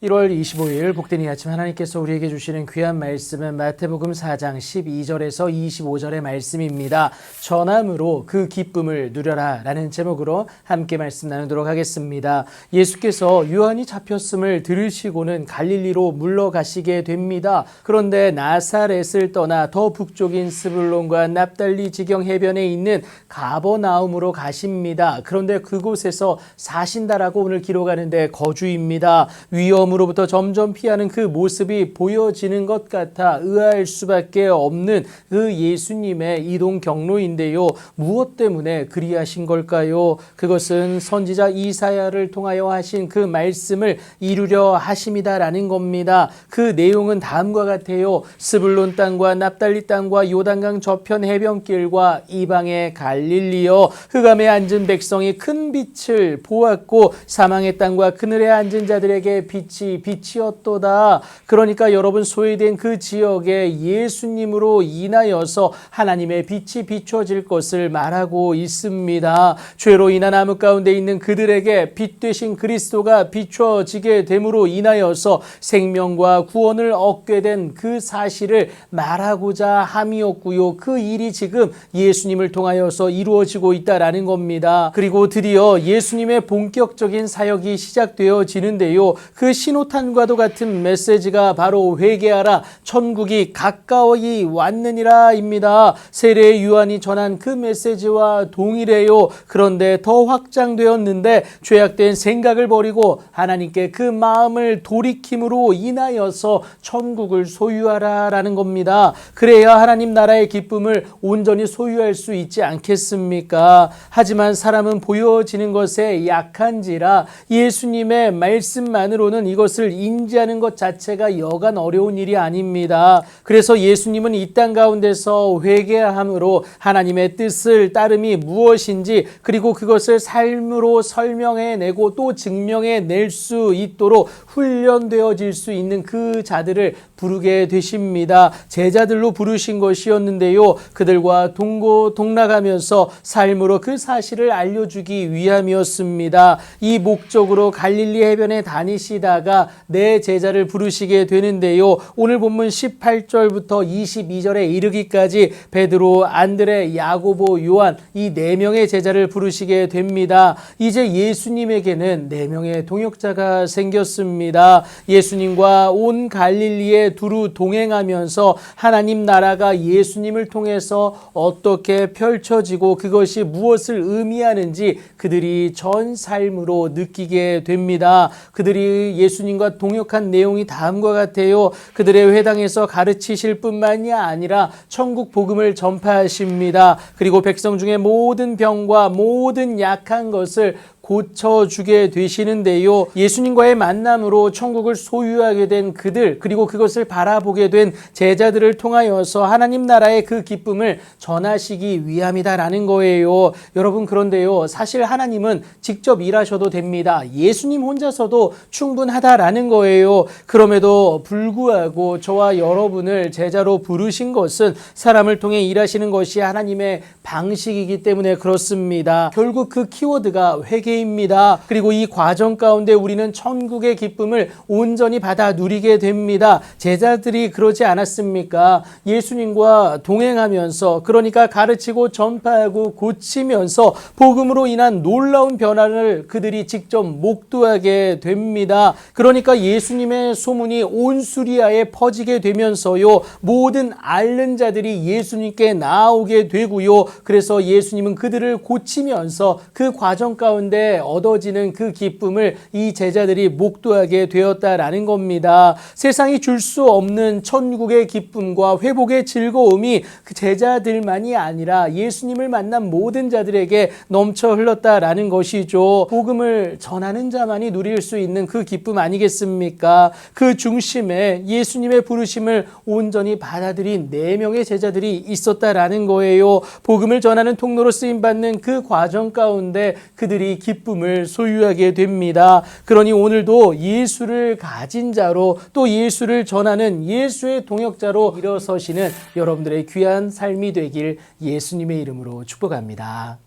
1월 25일 복된 이 아침 하나님께서 우리에게 주시는 귀한 말씀은 마태복음 4장 12절에서 25절의 말씀입니다. 전함으로 그 기쁨을 누려라 라는 제목으로 함께 말씀 나누도록 하겠습니다. 예수께서 요한이 잡혔음을 들으시고는 갈릴리로 물러가시게 됩니다. 그런데 나사렛을 떠나 더 북쪽인 스불론과 납달리 지경 해변에 있는 가버나움으로 가십니다. 그런데 그곳에서 사신다라고 오늘 기록하는데 거주입니다. 위험으로부터 점점 피하는 그 모습이 보여지는 것 같아 의아할 수밖에 없는 그 예수님의 이동 경로인데요. 무엇 때문에 그리하신 걸까요? 그것은 선지자 이사야를 통하여 하신 그 말씀을 이루려 하심이다라는 겁니다. 그 내용은 다음과 같아요. 스불론 땅과 납달리 땅과 요단강 저편 해변길과 이방의 갈릴리여, 흑암에 앉은 백성이 큰 빛을 보았고 사망의 땅과 그늘에 앉은 자들에게 빛이 빛이었도다. 그러니까 여러분, 소외된 그 지역에 예수님으로 인하여서 하나님의 빛이 비춰질 것을 말하고 있습니다. 죄로 인한 암흑 가운데 있는 그들에게 빛 되신 그리스도가 비춰지게 됨으로 인하여서 생명과 구원을 얻게 된 그 사실을 말하고자 함이었고요. 그 일이 지금 예수님을 통하여서 이루어지고 있다라는 겁니다. 그리고 드디어 예수님의 본격적인 사역이 시작되어지는데요. 그 신호탄과도 같은 메시지가 바로 회개하라, 천국이 가까이 왔느니라 입니다. 세례 요한이 전한 그 메시지와 동일해요. 그런데 더 확장되었는데 죄악된 생각을 버리고 하나님께 그 마음을 돌이킴으로 인하여서 천국을 소유하라라는 겁니다. 그래야 하나님 나라의 기쁨을 온전히 소유할 수 있지 않겠습니까? 하지만 사람은 보여지는 것에 약한지라 예수님의 말씀만으로는 이것을 인지하는 것 자체가 여간 어려운 일이 아닙니다. 그래서 예수님은 이 땅 가운데서 회개함으로 하나님의 뜻을 따름이 무엇인지, 그리고 그것을 삶으로 설명해내고 또 증명해낼 수 있도록 훈련되어질 수 있는 그 자들을 부르게 되십니다. 제자들로 부르신 것이었는데요. 그들과 동고동락하면서 삶으로 그 사실을 알려주기 위함이었습니다. 이 목적으로 갈릴리 해변에 다니시다가 내 제자를 부르시게 되는데요. 오늘 본문 18절부터 22절에 이르기까지 베드로, 안드레, 야고보, 요한 이 네 명의 제자를 부르시게 됩니다. 이제 예수님에게는 네 명의 동역자가 생겼습니다. 예수님과 온 갈릴리에 두루 동행하면서 하나님 나라가 예수님을 통해서 어떻게 펼쳐지고 그것이 무엇을 의미하는지 그들이 전 삶으로 느끼게 됩니다. 그들이 예수님과 동역한 내용이 다음과 같아요. 그들의 회당에서 가르치실 뿐만이 아니라 천국 복음을 전파하십니다. 그리고 백성 중에 모든 병과 모든 약한 것을 고쳐주게 되시는데요. 예수님과의 만남으로 천국을 소유하게 된 그들, 그리고 그것을 바라보게 된 제자들을 통하여서 하나님 나라의 그 기쁨을 전하시기 위함이다라는 거예요. 여러분, 그런데요, 사실 하나님은 직접 일하셔도 됩니다. 예수님 혼자서도 충분하다라는 거예요. 그럼에도 불구하고 저와 여러분을 제자로 부르신 것은 사람을 통해 일하시는 것이 하나님의 방식이기 때문에 그렇습니다. 결국 그 키워드가 회개입니다. 그리고 이 과정 가운데 우리는 천국의 기쁨을 온전히 받아 누리게 됩니다. 제자들이 그러지 않았습니까? 예수님과 동행하면서, 그러니까 가르치고 전파하고 고치면서 복음으로 인한 놀라운 변화를 그들이 직접 목도하게 됩니다. 그러니까 예수님의 소문이 온 수리아에 퍼지게 되면서요, 모든 앓는 자들이 예수님께 나오게 되고요. 그래서 예수님은 그들을 고치면서 그 과정 가운데 얻어지는 그 기쁨을 이 제자들이 목도하게 되었다라는 겁니다. 세상이 줄 수 없는 천국의 기쁨과 회복의 즐거움이 그 제자들만이 아니라 예수님을 만난 모든 자들에게 넘쳐 흘렀다라는 것이죠. 복음을 전하는 자만이 누릴 수 있는 그 기쁨 아니겠습니까? 그 중심에 예수님의 부르심을 온전히 받아들인 네 명의 제자들이 있었다라는 거예요. 복음을 전하는 통로로 쓰임받는 그 과정 가운데 그들이 기쁨을 소유하게 됩니다. 그러니 오늘도 예수를 가진 자로, 또 예수를 전하는 예수의 동역자로 일어서시는 여러분들의 귀한 삶이 되길 예수님의 이름으로 축복합니다.